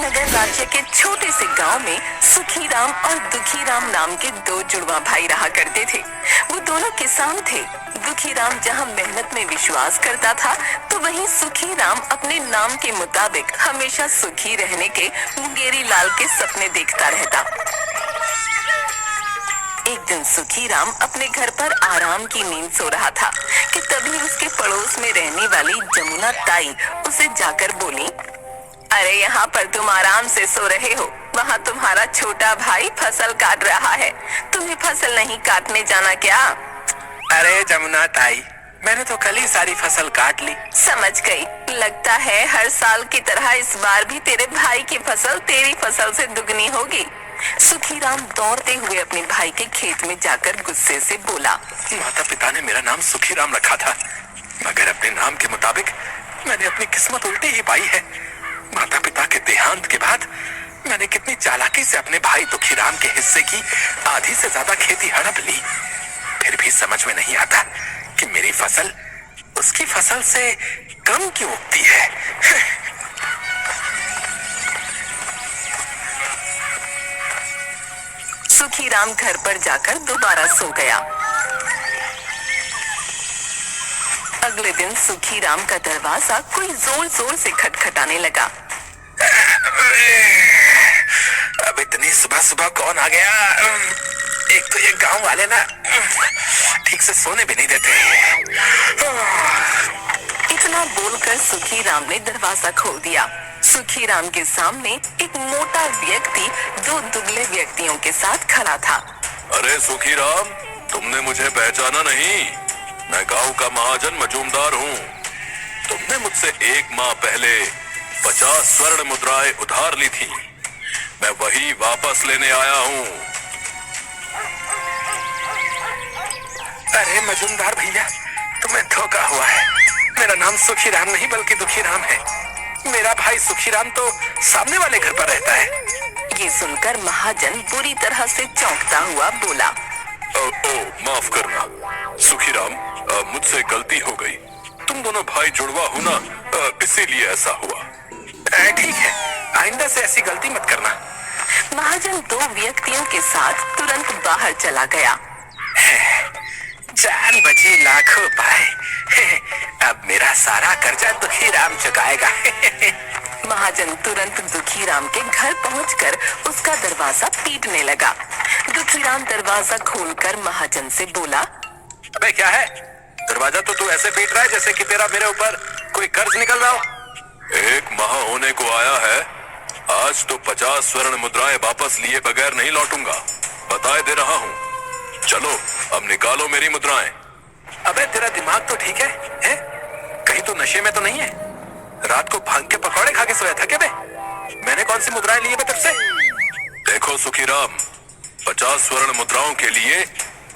कुशीनगर राज्य के छोटे से गांव में सुखीराम और दुखीराम नाम के दो जुड़वा भाई रहा करते थे। वो दोनों किसान थे। दुखीराम जहां मेहनत में विश्वास करता था, तो वहीं सुखीराम अपने नाम के मुताबिक हमेशा सुखी रहने के मुंगेरी लाल के सपने देखता रहता। एक दिन सुखीराम अपने घर पर आराम की नींद सो रहा था कि तभी उसके पड़ोस में रहने वाली जमुना ताई उसे जाकर बोली, अरे यहाँ पर तुम आराम से सो रहे हो, वहाँ तुम्हारा छोटा भाई फसल काट रहा है, तुम्हें फसल नहीं काटने जाना क्या? अरे जमुना ताई, मैंने तो कल ही सारी फसल काट ली। समझ गई, लगता है हर साल की तरह इस बार भी तेरे भाई की फसल तेरी फसल से दुगनी होगी। सुखीराम दौड़ते हुए अपने भाई के खेत में जाकर गुस्से से बोला, माता पिता ने मेरा नाम सुखीराम रखा था, मगर अपने नाम के मुताबिक मैंने अपनी किस्मत उल्टी ही पाई है। माता पिता के देहांत के बाद मैंने कितनी चालाकी से अपने भाई दुखीराम के हिस्से की आधी से ज्यादा खेती हड़प ली, फिर भी समझ में नहीं आता कि मेरी फसल उसकी फसल से कम क्यों उगती है। सुखीराम घर पर जाकर दोबारा सो गया। अगले दिन सुखीराम का दरवाजा कोई जोर जोर से खटखटाने लगा। अब इतनी सुबह सुबह कौन आ गया? एक तो ये गांव वाले ना ठीक से सोने भी नहीं देते। इतना बोलकर सुखीराम ने दरवाजा खोल दिया। सुखीराम के सामने एक मोटा व्यक्ति दो दुबले व्यक्तियों के साथ खड़ा था। अरे सुखीराम, तुमने मुझे पहचाना नहीं? मैं गांव का महाजन मजूमदार हूँ। तुमने मुझसे 1 माह पहले 50 स्वर्ण मुद्राएं उधार ली थी, मैं वही वापस लेने आया हूँ। अरे मजूमदार भैया, तुम्हें धोखा हुआ है। मेरा नाम सुखीराम नहीं बल्कि दुखीराम है। मेरा भाई सुखीराम तो सामने वाले घर पर रहता है। ये सुनकर महाजन बुरी तरह से चौंकता हुआ बोला, माफ करना सुखीराम, मुझसे गलती हो गई। तुम दोनों भाई जुड़वा हो ना, इसीलिए ऐसा हुआ। ठीक है, आइंदा से ऐसी गलती मत करना। महाजन दो व्यक्तियों के साथ तुरंत बाहर चला गया। जान बची लाखों पाए, अब मेरा सारा कर्जा दुखीराम चुकाएगा। महाजन तुरंत दुखीराम के घर पहुंचकर उसका दरवाजा पीटने लगा। दुखीराम दरवाजा खोलकर महाजन से बोला, अबे क्या है? दरवाजा तो तू ऐसे पीट रहा है जैसे कि तेरा मेरे ऊपर कोई कर्ज निकल रहा हो। 1 माह होने को आया है, आज तो 50 स्वर्ण मुद्राएं वापस लिए बगैर नहीं लौटूंगा, बताए दे रहा हूँ। चलो अब निकालो मेरी मुद्राएं। अबे तेरा दिमाग तो ठीक है, हैं? कहीं तो नशे में तो नहीं है? रात को भांग के पकौड़े खा के सोया था क्या बे? मैंने कौन सी मुद्राएं ली है बे तुझसे? देखो सुखीराम, 50 स्वर्ण मुद्राओं के लिए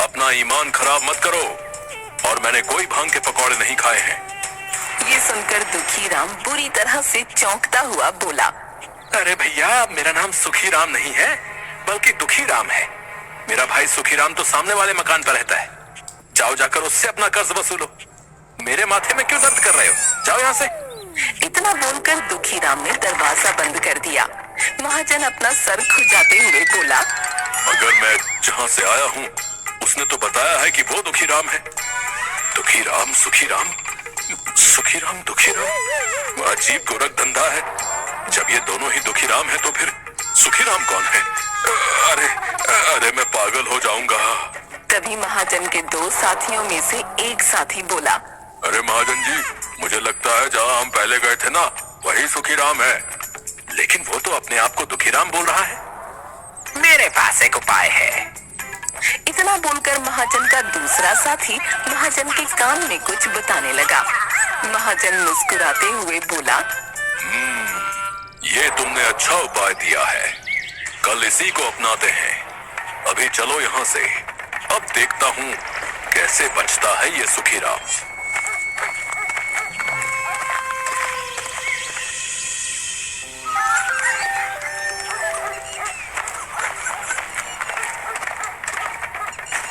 अपना ईमान खराब मत करो, और मैंने कोई भांग के पकौड़े नहीं खाए हैं। ये सुनकर दुखीराम बुरी तरह से चौंकता हुआ बोला, अरे भैया, मेरा नाम सुखीराम नहीं है बल्कि दुखीराम है। मेरा भाई सुखीराम तो सामने वाले मकान पर रहता है। जाओ जाकर उससे अपना कर्ज वसूलो। मेरे माथे में क्यों दर्द कर रहे हो? जाओ यहाँ से। इतना बोलकर दुखीराम ने दरवाजा बंद कर दिया। महाजन अपना सर खुजाते हुए बोला, मगर मैं जहाँ से आया हूँ उसने तो बताया है कि वो दुखीराम है। दुखीराम सुखीराम, सुखीराम दुखीराम, अजीब गोरख धंधा है। जब ये दोनों ही दुखीराम है तो फिर सुखीराम कौन है? अरे अरे मैं पागल हो जाऊंगा। तभी महाजन के दो साथियों में से एक साथी बोला, अरे महाजन जी, मुझे लगता है जहाँ हम पहले गए थे ना, वही सुखीराम है। लेकिन वो तो अपने आप को दुखीराम बोल रहा है। मेरे पास एक उपाय है। इतना बोलकर महाजन का दूसरा साथी महाजन के कान में कुछ बताने लगा। महाजन मुस्कुराते हुए बोला, ये तुमने अच्छा उपाय दिया है, कल इसी को अपनाते हैं। अभी चलो यहाँ से, अब देखता हूँ कैसे बचता है ये सुखीराम।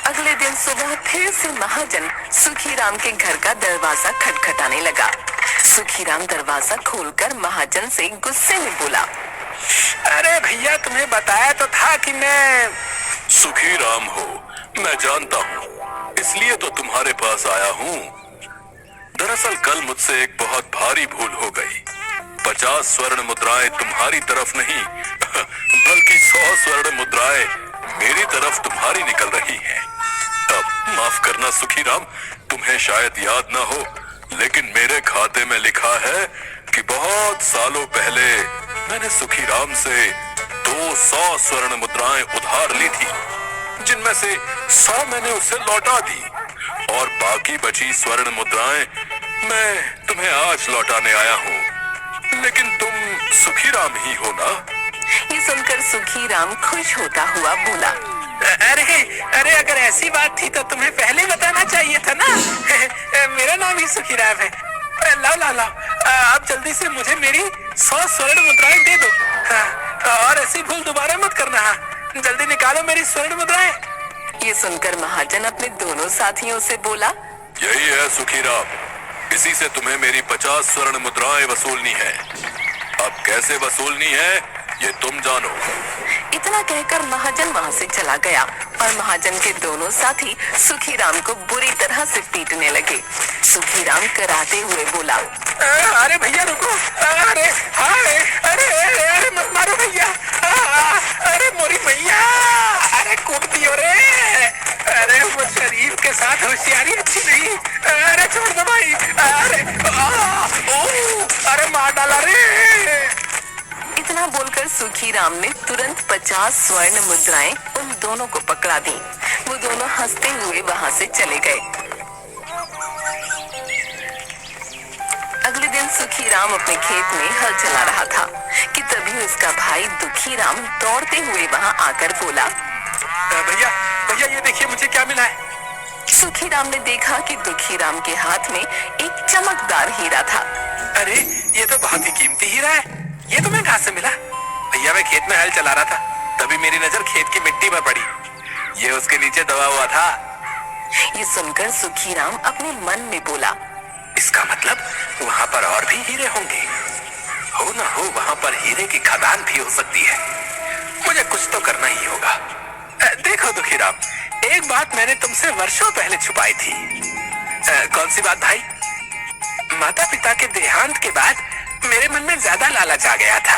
अगले दिन सुबह फिर से महाजन सुखीराम के घर का दरवाजा खटखटाने लगा। सुखीराम दरवाजा खोलकर महाजन से गुस्से में बोला, अरे भैया, तुम्हें बताया तो था कि मैं सुखी राम हो, मैं जानता हूँ, इसलिए तो तुम्हारे पास आया हूँ। दरअसल कल मुझसे एक बहुत भारी भूल हो गई। 50 स्वर्ण मुद्राएं तुम्हारी तरफ नहीं बल्कि 100 स्वर्ण मुद्राएं मेरी तरफ तुम्हारी निकल रही हैं। अब माफ करना सुखी राम, तुम्हें शायद याद ना हो, लेकिन मेरे खाते में लिखा है कि बहुत सालों पहले मैंने सुखी राम से 200 स्वर्ण मुद्राएं उधार ली थी, जिनमें से 100 मैंने उसे लौटा दी और बाकी बची स्वर्ण मुद्राएं मैं तुम्हें आज लौटाने आया हूँ। लेकिन तुम सुखी राम ही हो ना? ये सुनकर सुखी राम खुश होता हुआ बोला, अरे अरे, अगर ऐसी बात थी तो तुम्हें पहले बताना चाहिए था ना। मेरा नाम ही सुखी राम है। लाओ लाओ लाओ, अब जल्दी से मुझे मेरी 100 स्वर्ण मुद्राएं दे दो। और ऐसी भूल दोबारा मत करना। जल्दी निकालो मेरी स्वर्ण मुद्राएं। ये सुनकर महाजन अपने दोनों साथियों से बोला, यही है सुखी राम, इसी से तुम्हें मेरी 50 स्वर्ण मुद्राएं वसूलनी है। अब कैसे वसूलनी है ये तुम जानो। इतना कहकर महाजन वहाँ से चला गया और महाजन के दोनों साथी सुखी राम को बुरी तरह से पीटने लगे। सुखी राम कराते हुए बोला, अरे भैया रुको, अरे हाय, अरे अरे अरे मत मारो भैया, अरे मोरी भैया, अरे कूट दियो रे। अरे वो शरीफ के साथ होशियारी अच्छी नहीं। अरे छोड़ दो भाई। अरे अरे मार डाला रे। इतना बोलकर सुखी राम ने तुरंत 50 स्वर्ण मुद्राएं उन दोनों को पकड़ा दी। वो दोनों हंसते हुए वहाँ से चले गए। अगले दिन सुखी राम अपने खेत में हल चला रहा था कि तभी उसका भाई दुखी राम दौड़ते हुए वहाँ आकर बोला, भैया भैया, ये देखिए मुझे क्या मिला है। सुखी राम ने देखा कि दुखी राम के हाथ में एक चमकदार हीरा था। अरे ये तो बहुत ही कीमती हीरा है। ये तुम्हें कहाँ से मिला? भैया मैं खेत में हल चला रहा था, तभी मेरी नजर खेत की मिट्टी पर पड़ी। ये उसके नीचे दबा हुआ था। ये सुनकर सुखी राम अपने मन में बोला, इसका मतलब वहाँ पर और भी हीरे होंगे। हो ना हो, वहाँ पर हीरे की खदान भी हो सकती है। मुझे कुछ तो करना ही होगा। देखो दुखी राम, एक बात मैंने तुमसे वर्षों पहले छुपाई थी। कौन सी बात भाई? माता पिता के देहांत के बाद मेरे मन में ज्यादा लालच आ गया था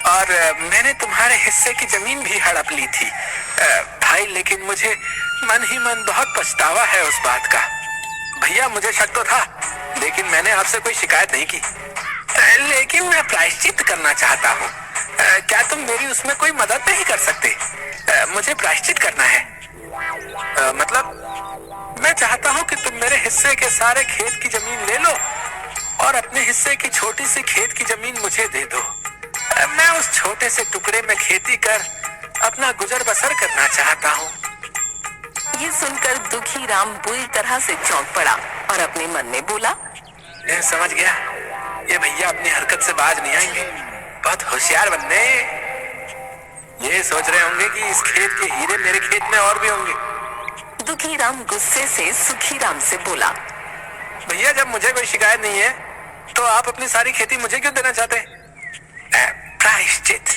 और मैंने तुम्हारे हिस्से की जमीन भी हड़प ली थी भाई, लेकिन मुझे मन ही मन बहुत पछतावा है उस बात का। भैया मुझे शक तो था, लेकिन मैंने आपसे कोई शिकायत नहीं की। लेकिन मैं प्रायश्चित करना चाहता हूँ। क्या तुम मेरी उसमें कोई मदद नहीं कर सकते? मुझे प्रायश्चित करना है। मतलब मैं चाहता हूँ कि तुम मेरे हिस्से के सारे खेत की जमीन ले लो और अपने हिस्से की छोटी सी खेत की जमीन मुझे दे दो। मैं उस छोटे से टुकड़े में खेती कर अपना गुजर बसर करना चाहता हूँ। ये सुनकर दुखी राम बुरी तरह से चौंक पड़ा और अपने मन में बोला, समझ गया, ये भैया अपनी हरकत से बाज नहीं आएंगे। बहुत होशियार बंदे। ये सोच रहे होंगे कि इस खेत के हीरे मेरे खेत में और भी होंगे। दुखी राम गुस्से से सुखी राम से बोला, भैया जब मुझे कोई शिकायत नहीं है तो आप अपनी सारी खेती मुझे क्यों देना चाहते हैं? प्रायश्चित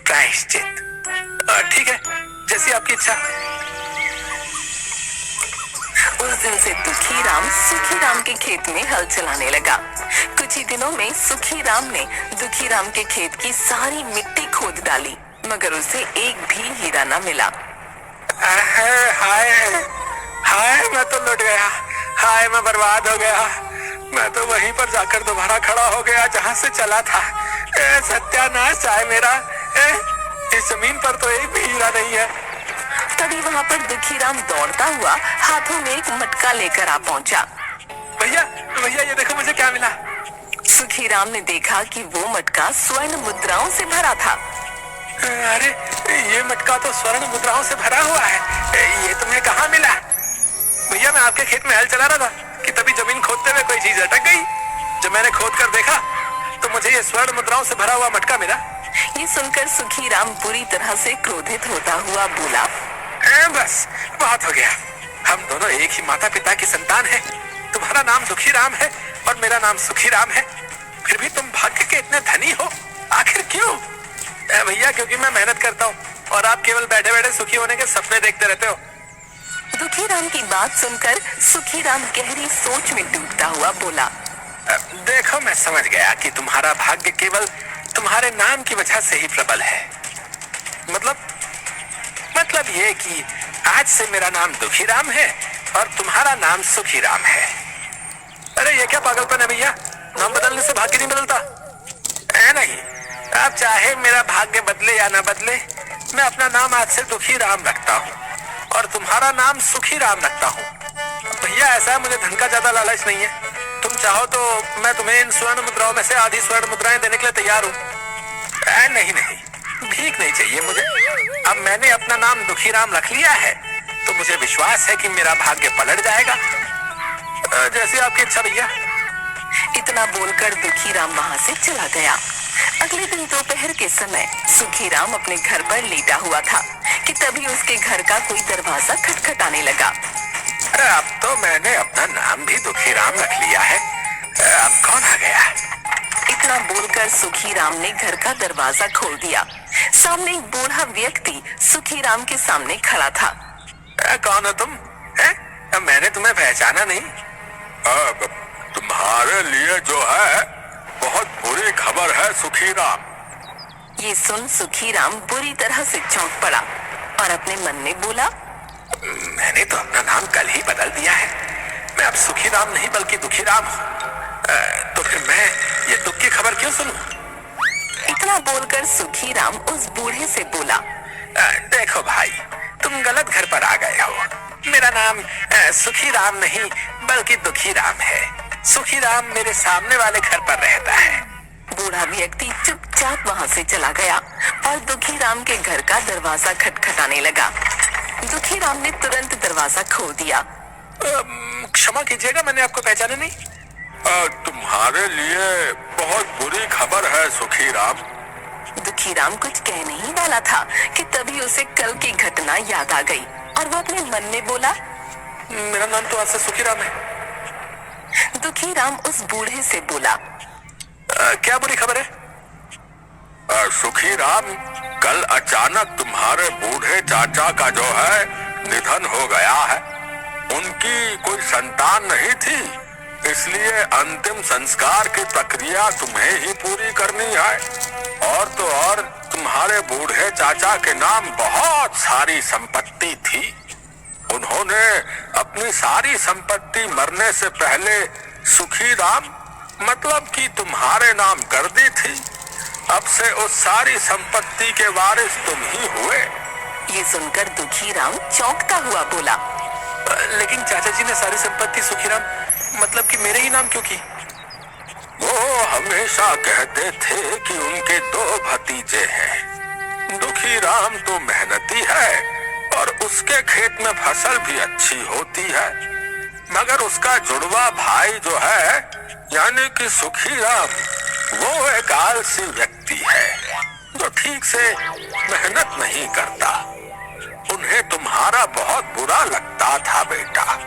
प्रायश्चित। ठीक है, जैसी आपकी इच्छा। उस दिन से दुखी राम सुखी राम के खेत में हल चलाने लगा। कुछ ही दिनों में सुखी राम ने दुखी राम के खेत की सारी मिट्टी खोद डाली, मगर उसे एक भी हीरा न मिला। हाय हाय, मैं तो लुट गया। हाय, मैं बर्बाद हो गया। मैं तो वहीं पर जाकर दोबारा खड़ा हो गया जहाँ से चला था। सत्यानाश है मेरा। इस जमीन पर तो एक भी हीरा नहीं है। तभी वहाँ पर दुखी राम दौड़ता हुआ हाथों में एक मटका लेकर आ पहुँचा। भैया भैया, ये देखो मुझे क्या मिला। सुखी राम ने देखा कि वो मटका स्वर्ण मुद्राओं से भरा था। अरे ये मटका तो स्वर्ण मुद्राओं से भरा हुआ है। ये तुम्हें कहाँ मिला? भैया मैं आपके खेत में हल चला रहा था कि तभी जमीन खोदते हुए कोई चीज अटक गई। जब मैंने खोद कर देखा तो मुझे ये स्वर्ण मुद्राओं से भरा हुआ मटका मिला। ये सुनकर सुखी राम बुरी तरह से क्रोधित होता हुआ बोला, बस बहुत हो गया। हम दोनों एक ही माता पिता की संतान हैं। तुम्हारा नाम दुखी राम है और मेरा नाम सुखी राम है, फिर भी तुम भाग्य के इतने धनी हो। आखिर क्यों? भैया क्योंकि मैं मेहनत करता हूँ और आप केवल बैठे बैठे सुखी होने के सपने देखते रहते हो। दुखीराम की बात सुनकर सुखीराम गहरी सोच में डूबता हुआ बोला, देखो मैं समझ गया कि तुम्हारा भाग्य केवल तुम्हारे नाम की वजह से ही प्रबल है। मतलब ये कि आज से मेरा नाम दुखीराम है और तुम्हारा नाम सुखीराम है। अरे ये क्या पागलपन है भैया, नाम बदलने से भाग्य नहीं बदलता है। नहीं, आप चाहे मेरा भाग्य बदले या ना बदले, मैं अपना नाम आज से दुखीराम रखता हूँ और तुम्हारा नाम सुखीराम रखता हूँ। भैया ऐसा है, मुझे धन का ज्यादा लालच नहीं है। तुम चाहो तो मैं तुम्हें इन स्वर्ण मुद्राओं में से आधी स्वर्ण मुद्राएं देने के लिए तैयार हूँ। नहीं, भीख नहीं चाहिए मुझे। अब मैंने अपना नाम दुखीराम रख लिया है तो मुझे विश्वास है कि मेरा भाग्य पलट जाएगा। जैसी आपकी इच्छा भैया। इतना बोलकर दुखीराम वहां से चला गया। अगले दिन दोपहर के समय सुखीराम अपने घर पर लेटा हुआ था कि तभी उसके घर का कोई दरवाजा खटखटाने लगा। अब तो मैंने अपना नाम भी दुखीराम रख लिया है, अब कौन आ गया? इतना बोलकर सुखीराम ने घर का दरवाजा खोल दिया। सामने एक बूढ़ा व्यक्ति सुखीराम के सामने खड़ा था। कौन हो तुम? मैंने तुम्हें पहचाना नहीं। तुम्हारे लिए जो है बहुत बुरी खबर है सुखीराम। ये सुन सुखीराम बुरी तरह से चौंक पड़ा और अपने मन में बोला, मैंने तो अपना नाम कल ही बदल दिया है। मैं अब सुखीराम नहीं बल्कि दुखीराम हूँ। तो फिर मैं ये दुख की खबर क्यों सुनूं? इतना बोलकर सुखीराम उस बूढ़े से बोला, देखो भाई, तुम गलत घर पर आ गए हो। मेरा नाम सुखीराम नहीं बल्कि दुखीराम है। सुखीराम मेरे सामने वाले घर पर रहता है। बूढ़ा व्यक्ति चुपचाप वहां से चला गया और दुखीराम के घर का दरवाजा खटखटाने लगा। दुखीराम ने तुरंत दरवाजा खोल दिया। क्षमा कीजिएगा, मैंने आपको पहचाना नहीं। तुम्हारे लिए बहुत बुरी खबर है सुखीराम। दुखीराम कुछ कह नहीं वाला था कि तभी उसे कल की घटना याद आ गई और वो अपने मन में बोला, मेरा नाम तो आज से सुखीराम है। दुखीराम उस बूढ़े से बोला, क्या बुरी खबर है? सुखीराम, कल अचानक तुम्हारे बूढ़े चाचा का जो है निधन हो गया है। उनकी कोई संतान नहीं थी, इसलिए अंतिम संस्कार की प्रक्रिया तुम्हें ही पूरी करनी है। और तो और तुम्हारे बूढ़े चाचा के नाम बहुत सारी संपत्ति थी। उन्होंने अपनी सारी संपत्ति मरने से पहले सुखीराम मतलब कि तुम्हारे नाम कर दी थी। अब से उस सारी संपत्ति के वारिस तुम ही हुए। ये सुनकर दुखीराम चौंकता हुआ बोला, लेकिन चाचा जी ने सारी संपत्ति सुखीराम मतलब कि मेरे ही नाम क्यों की? वो हमेशा कहते थे कि उनके 2 भतीजे हैं। दुखीराम तो मेहनती है और उसके खेत में फसल भी अच्छी होती है, मगर उसका जुड़वा भाई जो है यानी कि सुखीराम, वो एक आलसी व्यक्ति है जो ठीक से मेहनत नहीं करता। उन्हें तुम्हारा बहुत बुरा लगता था बेटा,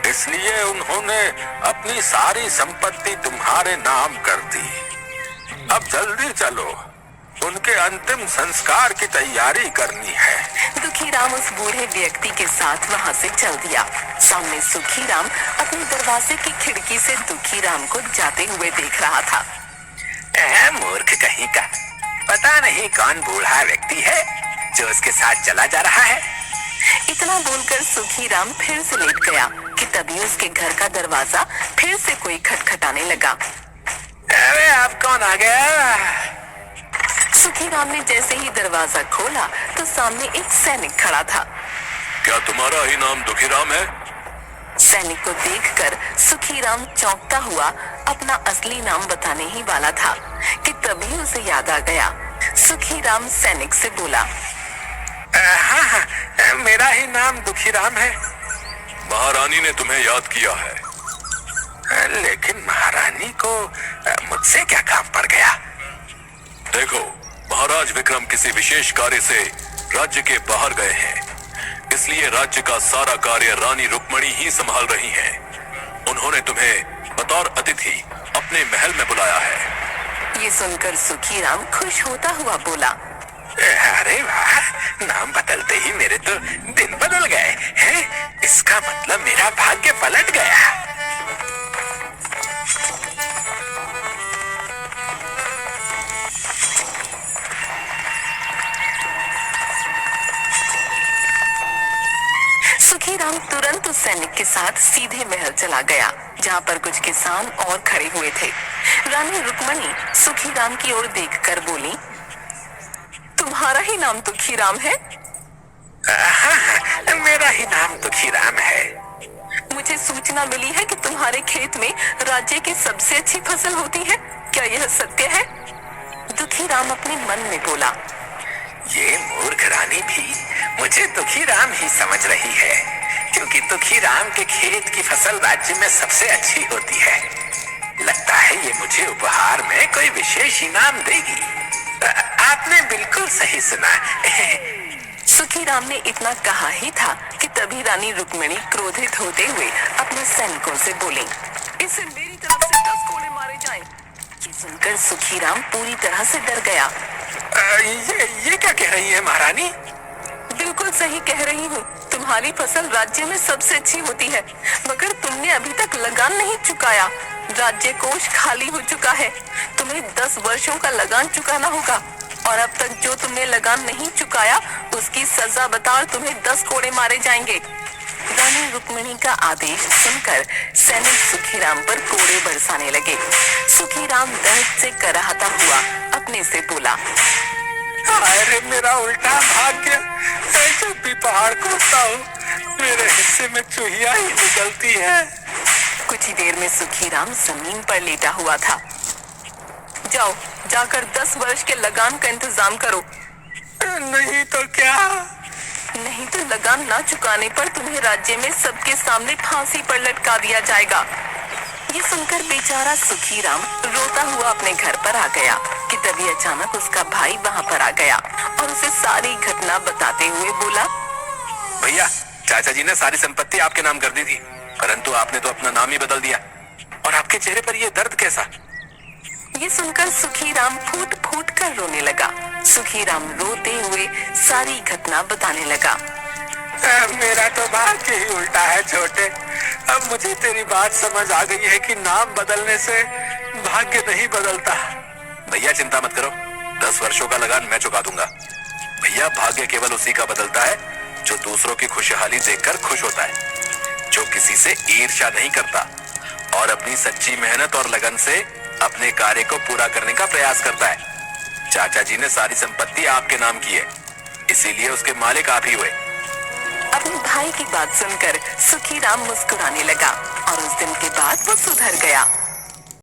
इसलिए उन्होंने अपनी सारी संपत्ति तुम्हारे नाम कर दी। अब जल्दी चलो, उनके अंतिम संस्कार की तैयारी करनी है। दुखीराम उस बूढ़े व्यक्ति के साथ वहां से चल दिया। सामने सुखीराम अपने दरवाजे की खिड़की से दुखीराम को जाते हुए देख रहा था। मूर्ख कहीं का, पता नहीं कौन बूढ़ा व्यक्ति है जो उसके साथ चला जा रहा है। इतना बोलकर सुखीराम फिर से लेट गया कि तभी उसके घर का दरवाजा फिर से कोई खटखटाने लगा। अरे आप कौन आ गया? सुखीराम ने जैसे ही दरवाजा खोला तो सामने एक सैनिक खड़ा था। क्या तुम्हारा ही नाम दुखीराम है? सैनिक को देखकर सुखीराम चौंकता हुआ अपना असली नाम बताने ही वाला था कि तभी उसे याद आ गया। सुखीराम सैनिक से बोला, हाँ, मेरा ही नाम दुखीराम है। महारानी ने तुम्हें याद किया है। लेकिन महारानी को मुझसे क्या काम पड़ गया? देखो, महाराज विक्रम किसी विशेष कार्य से राज्य के बाहर गए हैं, इसलिए राज्य का सारा कार्य रानी रुक्मणी ही संभाल रही हैं। उन्होंने तुम्हें बतौर अतिथि अपने महल में बुलाया है। ये सुनकर सुखीराम खुश होता हुआ बोला, अरे वाह, नाम बदलते ही मेरे तो दिन बदल गए हैं। इसका मतलब मेरा भाग्य पलट गया। सुखीराम तुरंत उस सैनिक के साथ सीधे महल चला गया, जहाँ पर कुछ किसान और खड़े हुए थे। रानी रुक्मणी सुखीराम की ओर देखकर बोली, तुम्हारा ही नाम दुखीराम है? हाँ, मेरा ही नाम दुखीराम है। मुझे सूचना मिली है कि तुम्हारे खेत में राज्य की सबसे अच्छी फसल होती है, क्या यह सत्य है? दुखीराम अपने मन में बोला। ये मूर्ख रानी भी मुझे दुखीराम ही समझ रही है, क्योंकि दुखीराम के खेत की फसल राज्य में सबसे अच्छी होती है। लगता है ये मुझे उपहार में कोई विशेष इनाम देगी। आपने बिल्कुल सही सुना। सुखीराम ने इतना कहा ही था कि तभी रानी रुक्मिणी क्रोधित होते हुए अपने सैनिकों से बोली, इसे मेरी तरफ से 10 कोड़े मारे जाएं। ये सुनकर सुखीराम पूरी तरह से डर गया। ये क्या कह रही है महारानी? बिल्कुल सही कह रही हूँ, तुम्हारी फसल राज्य में सबसे अच्छी होती है, मगर तुमने अभी तक लगान नहीं चुकाया। राज्य कोष खाली हो चुका है, तुम्हें 10 वर्षों का लगान चुकाना होगा, और अब तक जो तुमने लगान नहीं चुकाया उसकी सजा बता तुम्हें 10 कोड़े मारे जाएंगे। रानी रुक्मिणी का आदेश सुनकर सैनिक सुखीराम पर कोड़े बरसाने लगे। सुखीराम दर्द से कराहता हुआ अपने से बोला, अरे मेरा उल्टा भाग्य, जब भी पहाड़ कूदता हूँ मेरे हिस्से में चूहिया ही निकलती है। कुछ ही देर में सुखीराम जमीन पर लेटा हुआ था। जाओ, जाकर 10 वर्ष के लगान का इंतजाम करो। नहीं तो क्या? नहीं तो लगान ना चुकाने पर तुम्हें राज्य में सबके सामने फांसी पर लटका दिया जाएगा। ये सुनकर बेचारा सुखीराम रोता हुआ अपने घर पर आ गया कि तभी अचानक उसका भाई वहाँ पर आ गया और उसे सारी घटना बताते हुए बोला, भैया, चाचा जी ने सारी संपत्ति आपके नाम कर दी थी, परंतु आपने तो अपना नाम ही बदल दिया। और आपके चेहरे पर ये दर्द कैसा? ये सुनकर सुखीराम फूट फूट कर रोने लगा। सुखीराम रोते हुए सारी घटना बताने लगा। मेरा तो भाग्य ही उल्टा है छोटे। अब मुझे तेरी बात समझ आ गई है कि नाम बदलने से भाग्य नहीं बदलता। भैया चिंता मत करो, 10 वर्षों का लगान मैं चुका दूंगा। भैया, भाग्य केवल उसी का बदलता है जो दूसरों की खुशहाली देखकर खुश होता है, जो किसी से ईर्ष्या नहीं करता और अपनी सच्ची मेहनत और लगन से अपने कार्य को पूरा करने का प्रयास करता है। चाचा जी ने सारी संपत्ति आपके नाम की है, इसीलिए उसके मालिक आप ही हुए। अपने भाई की बात सुनकर सुखीराम मुस्कुराने लगा और उस दिन के बाद वो सुधर गया।